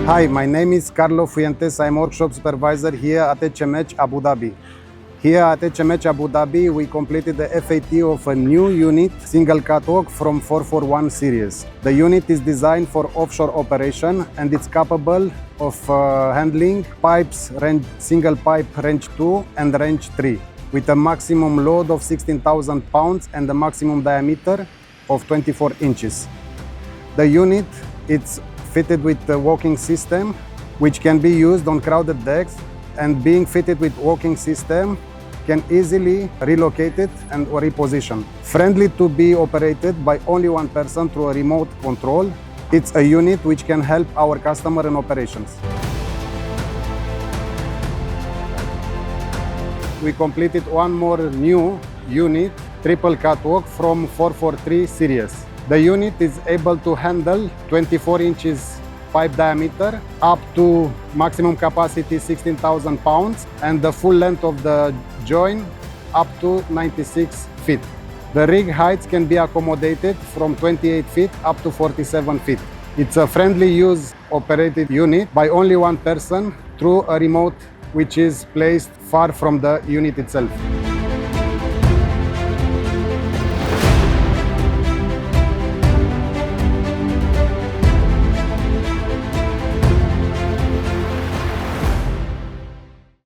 Hi, my name is Karlo Fuentes. I'm workshop supervisor here at HMH Abu Dhabi. Here at HMH Abu Dhabi, we completed the FAT of a new unit, single catwalk from 441 series. The unit is designed for offshore operation and it's capable of handling pipes single pipe range 2 and range 3 with a maximum load of 16,000 pounds and a maximum diameter of 24 inches. The unit it's fitted with the walking system, which can be used on crowded decks, and being fitted with walking system can easily relocate it and reposition. Friendly to be operated by only one person through a remote control, it's a unit which can help our customer in operations. We completed one more new unit, triple catwalk from 443 series. The unit is able to handle 24 inches pipe diameter up to maximum capacity 16,000 pounds and the full length of the joint up to 96 feet. The rig heights can be accommodated from 28 feet up to 47 feet. It's a friendly use operated unit by only one person through a remote which is placed far from the unit itself.